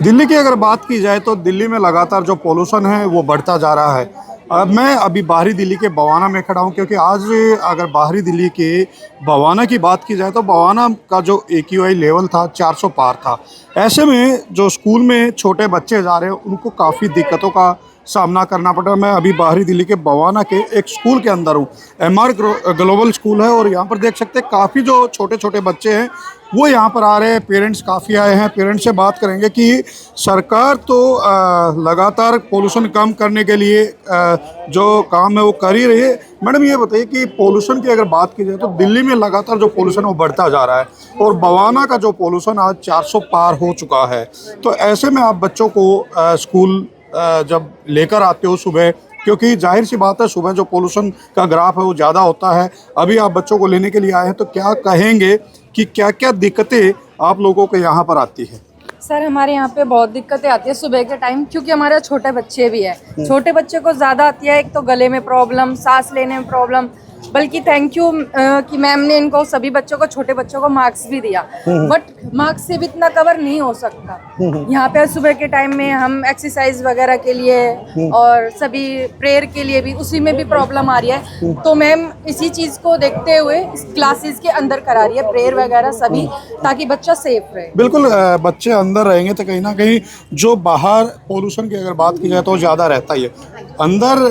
दिल्ली की अगर बात की जाए तो दिल्ली में लगातार जो पोल्यूशन है वो बढ़ता जा रहा है। अब मैं अभी बाहरी दिल्ली के बवाना में खड़ा हूँ, क्योंकि आज अगर बाहरी दिल्ली के बवाना की बात की जाए तो बवाना का जो AQI लेवल था 400 पार था। ऐसे में जो स्कूल में छोटे बच्चे जा रहे हैं उनको काफ़ी दिक्कतों का सामना करना पड़ रहा है। मैं अभी बाहरी दिल्ली के बवाना के एक स्कूल के अंदर हूँ। MR ग्लोबल स्कूल है और यहाँ पर देख सकते हैं काफ़ी जो छोटे छोटे बच्चे हैं वो यहाँ पर आ रहे हैं। पेरेंट्स काफ़ी आए हैं। पेरेंट्स से बात करेंगे कि सरकार तो लगातार पोल्यूशन कम करने के लिए जो काम है वो कर ही रही है। मैडम ये बताइए कि पोल्यूशन की अगर बात की जाए तो दिल्ली में लगातार जो पोल्यूशन है वो बढ़ता जा रहा है और बवाना का जो पोल्यूशन आज 400 पार हो चुका है। तो ऐसे में आप बच्चों को स्कूल जब लेकर आते हो सुबह, क्योंकि जाहिर सी बात है सुबह जो पोल्यूशन का ग्राफ है वो ज़्यादा होता है, अभी आप बच्चों को लेने के लिए आए हैं, तो क्या कहेंगे कि क्या क्या दिक्कतें आप लोगों को यहाँ पर आती है? सर हमारे यहाँ पे बहुत दिक्कतें आती है सुबह के टाइम, क्योंकि हमारे छोटे बच्चे भी है। छोटे बच्चे को ज़्यादा आती है, एक तो गले में प्रॉब्लम, सांस लेने में प्रॉब्लम। बल्कि थैंक यू कि मैम ने इनको सभी बच्चों को, छोटे बच्चों को मार्क्स भी दिया, बट मार्क्स से भी इतना कवर नहीं हो सकता। यहाँ पे सुबह के टाइम में हम एक्सरसाइज वगैरह के लिए और सभी प्रेयर के लिए भी उसी में भी प्रॉब्लम आ रही है। तो मैम इसी चीज़ को देखते हुए इस क्लासेस के अंदर करा रही है प्रेयर वगैरह सभी, ताकि बच्चा सेफ रहे। बिल्कुल, बच्चे अंदर रहेंगे तो कहीं ना कहीं जो बाहर पोल्यूशन की अगर बात की जाए तो ज़्यादा रहता ही है, अंदर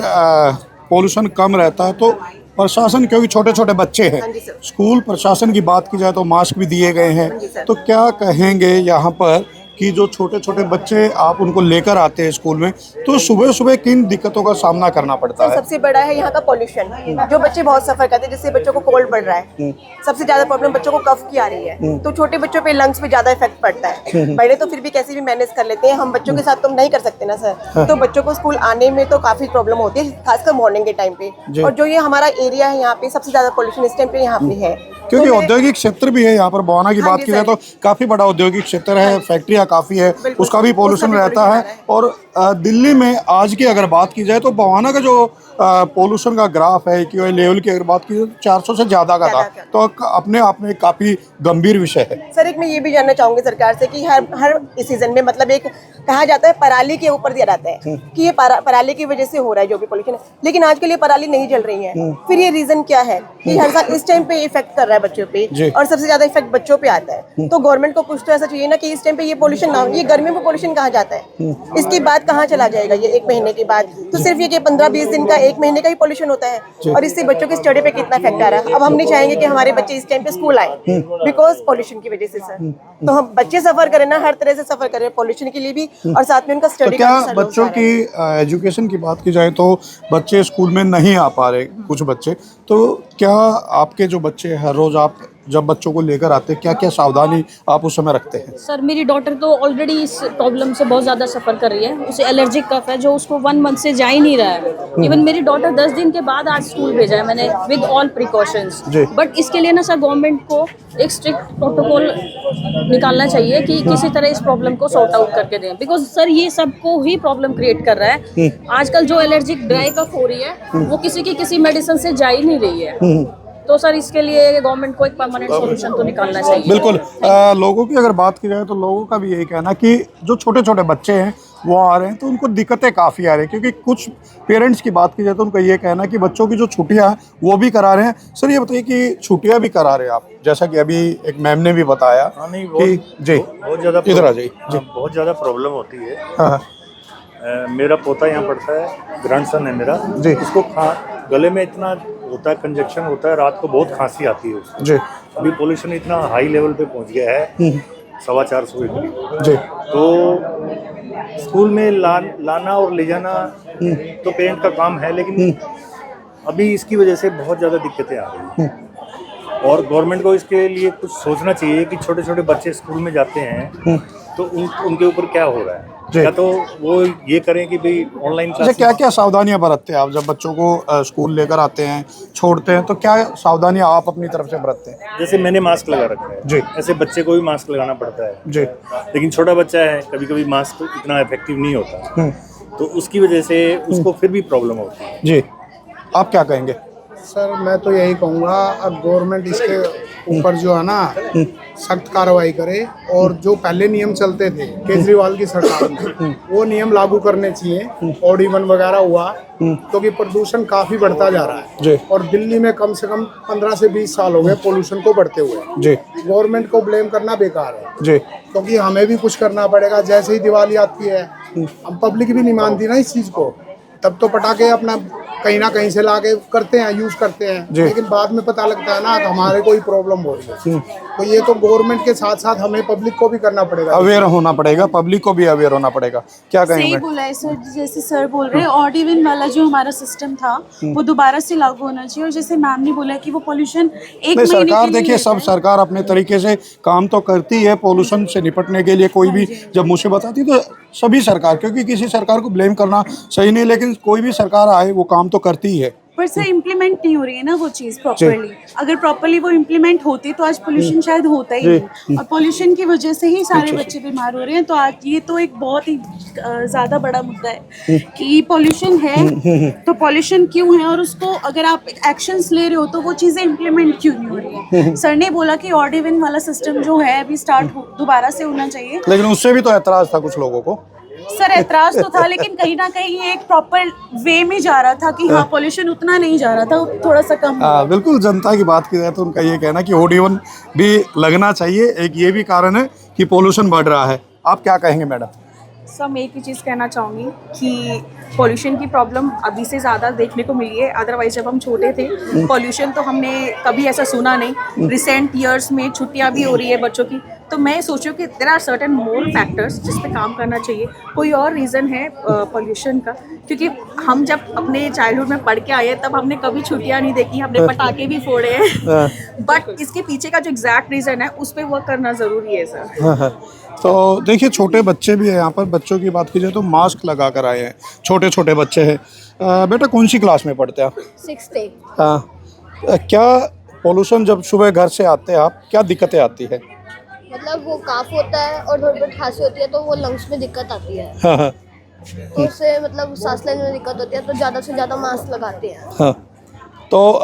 पोल्यूशन कम रहता है। तो प्रशासन, क्योंकि छोटे छोटे बच्चे हैं, स्कूल प्रशासन की बात की जाए तो मास्क भी दिए गए हैं, तो क्या कहेंगे यहाँ पर कि जो छोटे छोटे बच्चे आप उनको लेकर आते हैं स्कूल में, तो सुबह सुबह किन दिक्कतों का सामना करना पड़ता है? सबसे बड़ा है यहाँ का पॉल्यूशन, जो बच्चे बहुत सफर करते हैं, जिससे बच्चों को कोल्ड पड़ रहा है। सबसे ज्यादा प्रॉब्लम बच्चों को कफ की आ रही है, तो छोटे बच्चों पे लंग्स पे ज्यादा इफेक्ट पड़ता है। बड़े तो फिर भी कैसे भी मैनेज कर लेते हैं, हम बच्चों के साथ तो नहीं कर सकते ना सर। तो बच्चों को स्कूल आने में तो काफी प्रॉब्लम होती है, खासकर मॉर्निंग के टाइम पे। और जो ये हमारा एरिया है यहाँ पे सबसे ज्यादा पॉल्यूशन इस टाइम पे यहाँ पे है, क्योंकि औद्योगिक क्षेत्र भी है यहाँ पर। बवाना की बात की जाए तो काफी बड़ा औद्योगिक क्षेत्र है, फैक्ट्रियाँ काफी है, उसका भी पोल्यूशन रहता है। और दिल्ली में आज की अगर बात की जाए तो बवाना का जो पोल्यूशन का ग्राफ है AQI लेवल की अगर बात की जाए 400 से ज़्यादा का था, तो अपने आप में काफ़ी गंभीर विषय है। सर एक मैं ये भी जानना चाहूंगी सरकार से कि हर सीजन में, मतलब एक कहा जाता है पराली के ऊपर दिया जाता है कि ये पराली की वजह से हो रहा है जो भी पोल्यूशन है, लेकिन आजकल ये पराली नहीं जल रही है। फिर ये रीजन क्या है कि हर साल इस टाइम पे इफेक्ट कर रहा है बच्चों पे, और सबसे ज्यादा इफेक्ट बच्चों पे आता है। तो गवर्नमेंट को कुछ तो ऐसा चाहिए ना कि इस टाइम पे ये पोल्यूशन ना हो। ये गर्मी में पोल्यूशन कहाँ जाता है, इसके बाद कहाँ चला जाएगा ये 1 महीने के बाद? तो सिर्फ ये 15-20 दिन का, 1 महीने का ही पोल्यूशन होता है, और इससे बच्चों की स्टडी पे कितना इफेक्ट आ रहा है। अब हम नहीं चाहेंगे कि हमारे बच्चे इस टाइम पे स्कूल आए बिकॉज पोल्यूशन की वजह से सर। तो हम बच्चे सफर करें ना, हर तरह से सफर करें, पोल्यूशन के लिए भी और साथ में उनका स्टडी। तो क्या बच्चों की एजुकेशन की बात की जाए तो बच्चे स्कूल में नहीं आ पा रहे कुछ बच्चे, तो क्या आपके जो बच्चे हर रोज आप जब बच्चों को लेकर आते हैं, क्या क्या सावधानी आप उस समय रखते हैं? सर मेरी डॉटर तो ऑलरेडी इस प्रॉब्लम से बहुत ज़्यादा सफ़र कर रही है। उसे एलर्जिक कफ है जो उसको 1 मंथ से जा ही नहीं रहा है। इवन मेरी डॉटर 10 दिन के बाद आज स्कूल भेजा है मैंने विद ऑल प्रिकॉशंस। बट इसके लिए ना सर गवर्नमेंट को एक स्ट्रिक्ट प्रोटोकॉल निकालना चाहिए कि किसी तरह इस प्रॉब्लम को सॉर्ट आउट करके दें, बिकॉज सर ये सबको ही प्रॉब्लम क्रिएट कर रहा है। आजकल जो एलर्जिक ड्राई कफ हो रही है वो किसी की किसी मेडिसिन से जा ही नहीं रही है। तो सर इसके लिए गवर्नमेंट को एक परमानेंट सॉल्यूशन तो निकालना चाहिए। बिल्कुल, लोगों की अगर बात की जाए तो लोगों का भी यही कहना कि जो छोटे छोटे बच्चे हैं वो आ रहे हैं तो उनको दिक्कतें काफ़ी आ रही हैं, क्योंकि कुछ पेरेंट्स की बात की जाए तो उनका ये कहना कि बच्चों की जो छुट्टियां हैं वो भी करा रहे हैं। सर ये बताइए कि छुट्टियां भी करा रहे हैं आप, जैसा कि अभी एक मैम ने भी बताया कि जी बहुत ज़्यादा इधर आ जाइए जी, बहुत ज़्यादा प्रॉब्लम होती है। हाँ मेरा पोता यहाँ पढ़ता है, ग्रैंडसन है मेरा जी, उसको गले में इतना होता है, कंजक्शन होता है, रात को बहुत खांसी आती है उसको। जी अभी पोल्यूशन इतना हाई लेवल पे पहुँच गया है 450 के करीब। जी, तो स्कूल में लाना और ले जाना तो पेरेंट का काम है, लेकिन अभी इसकी वजह से बहुत ज़्यादा दिक्कतें आ रही हैं। और गवर्नमेंट को इसके लिए कुछ सोचना चाहिए कि छोटे छोटे बच्चे स्कूल में जाते हैं तो उनके ऊपर क्या हो रहा है, या तो वो ये करें कि भाई ऑनलाइन क्लास। क्या क्या सावधानियां बरतते हैं आप जब बच्चों को स्कूल लेकर आते हैं, छोड़ते हैं, तो क्या सावधानियां आप अपनी तरफ से बरतते हैं? जैसे मैंने मास्क लगा रखा है जी, ऐसे बच्चे को भी मास्क लगाना पड़ता है जी, लेकिन छोटा बच्चा है, कभी कभी मास्क इतना इफेक्टिव नहीं होता, तो उसकी वजह से उसको फिर भी प्रॉब्लम होती है। जी, आप क्या कहेंगे? सर मैं तो यही कहूँगा, अब गवर्नमेंट इसके ऊपर जो है ना सख्त कार्रवाई करे, और जो पहले नियम चलते थे केजरीवाल की सरकार में वो नियम लागू करने चाहिए। ऑड इवन वगैरह हुआ क्योंकि प्रदूषण काफी बढ़ता जा रहा है जी। और दिल्ली में कम से कम 15 से 20 साल हो गए पोल्यूशन को बढ़ते हुए जी गवर्नमेंट को ब्लेम करना बेकार है जी क्योंकि हमें भी कुछ करना पड़ेगा। जैसे ही दिवाली आती है हम पब्लिक भी नहीं मानती ना इस चीज को, तब तो पटाखे अपना कहीं ना कहीं से लाके करते हैं, यूज करते हैं, लेकिन बाद में पता लगता है ना कि हमारे कोई प्रॉब्लम हो रही है। तो ये तो गवर्नमेंट के साथ साथ हमें पब्लिक को भी करना पड़ेगा, अवेयर होना पड़ेगा, पब्लिक को भी अवेयर होना पड़ेगा। क्या सही कहेंगे? बोला है सर, जैसे सर बोल रहे हैं ऑड इवन वाला जो हमारा सिस्टम था वो दोबारा से लागू होना चाहिए। और जैसे मैम ने बोला कि वो पोल्यूशन एक नहीं, महीने सरकार के लिए देखिए, सब सरकार अपने तरीके से काम तो करती है पोल्यूशन से निपटने के लिए। कोई भी जब मुसीबत आती है तो सभी सरकार, क्योंकि किसी सरकार को ब्लेम करना सही नहीं, लेकिन कोई भी सरकार आए वो काम तो करती ही है। पर सर इम्प्लीमेंट नहीं हो रही है ना वो चीज़ प्रॉपरली। अगर प्रॉपरली वो इम्प्लीमेंट होती तो आज पोल्यूशन शायद होता ही नहीं, और पोल्यूशन की वजह से ही सारे बच्चे बीमार हो रहे हैं। तो आज ये तो एक बहुत ही ज़्यादा बड़ा मुद्दा है कि पोल्यूशन है तो पोल्यूशन क्यों है, और उसको अगर आप एक्शंस ले रहे हो तो वो चीज़ें इम्प्लीमेंट क्यों नहीं हो रही है। सर ने बोला कि ऑड इवन वाला सिस्टम जो है अभी दोबारा से होना चाहिए, लेकिन उससे भी तो ऐतराज था कुछ लोगों को। सर ऐतराज तो था, लेकिन कहीं ना कहीं ये एक प्रॉपर वे में जा रहा था कि हाँ पोल्यूशन उतना नहीं जा रहा था, थोड़ा सा कम। बिल्कुल, जनता की बात की जाए तो उनका ये कहना कि ऑड इवन भी लगना चाहिए, एक ये भी कारण है कि पोल्यूशन बढ़ रहा है। आप क्या कहेंगे मैडम? सर मैं एक ही चीज़ कहना चाहूँगी कि पॉल्यूशन की प्रॉब्लम अभी से ज़्यादा देखने को मिली है। अदरवाइज जब हम छोटे थे पॉल्यूशन तो हमने कभी ऐसा सुना नहीं। रिसेंट ईयर्स में छुट्टियाँ भी हो रही है बच्चों की, तो मैं सोचूं कि there are certain more factors जिस पे काम करना चाहिए। कोई और रीज़न है पॉल्यूशन का, क्योंकि हम जब अपने चाइल्डहुड में पढ़ के आए तब हमने कभी छुट्टियाँ नहीं देखी, हमने पटाखे भी फोड़े हैं। बट इसके पीछे का जो एग्जैक्ट रीज़न है उस पर वर्क करना ज़रूरी है सर। तो देखिए, छोटे बच्चे भी हैं यहाँ पर। बच्चों की बात की जाए तो मास्क लगा कर आए हैं, छोटे छोटे बच्चे हैं। बेटा कौन सी क्लास में पढ़ते हैं आप? 6th। क्या पोल्यूशन जब सुबह घर से आते हैं आप, क्या दिक्कतें आती है? मतलब वो काफ होता है और थोड़ी बहुत खांसी होती है तो वो लंग्स में दिक्कत आती है, हाँ तो उससे मतलब सांस लेने में दिक्कत होती है, तो ज़्यादा से ज़्यादा मास्क लगाते हैं। हाँ। तो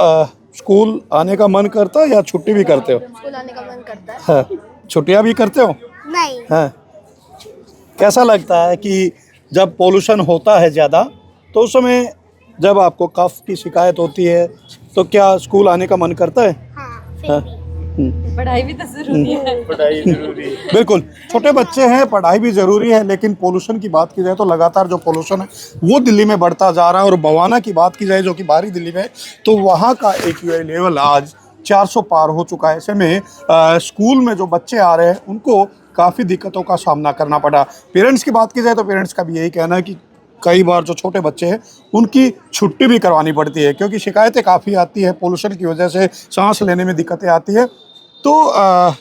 स्कूल आने का मन करता है या छुट्टी भी करते हो? स्कूल आने का मन करता है। हाँ, छुट्टियाँ भी करते हो? नहीं। हाँ। कैसा लगता है कि जब पोल्यूशन होता है ज़्यादा तो उस समय जब आपको कफ की शिकायत होती है तो क्या स्कूल आने का मन करता है? हाँ। पढ़ाई भी तो जरूरी है। पढ़ाई जरूरी है। बिल्कुल, छोटे बच्चे हैं, पढ़ाई भी ज़रूरी है, लेकिन पोल्यूशन की बात की जाए तो लगातार जो पोल्यूशन है वो दिल्ली में बढ़ता जा रहा है। और बवाना की बात की जाए जो कि बाहरी दिल्ली में है, तो वहाँ का AQI लेवल आज 400 पार हो चुका है। ऐसे में स्कूल में जो बच्चे आ रहे हैं उनको काफ़ी दिक्कतों का सामना करना पड़ा। पेरेंट्स की बात की जाए तो पेरेंट्स का भी यही कहना है कि कई बार जो छोटे बच्चे हैं उनकी छुट्टी भी करवानी पड़ती है, क्योंकि शिकायतें काफ़ी आती है पोल्यूशन की वजह से, सांस लेने में दिक्कतें आती है। तो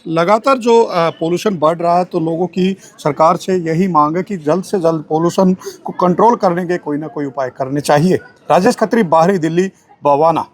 लगातार जो पोल्यूशन बढ़ रहा है, तो लोगों की सरकार से यही मांग है कि जल्द से जल्द पोल्यूशन को कंट्रोल करने के कोई ना कोई उपाय करने चाहिए। राजेश खत्री, बाहरी दिल्ली, बवाना।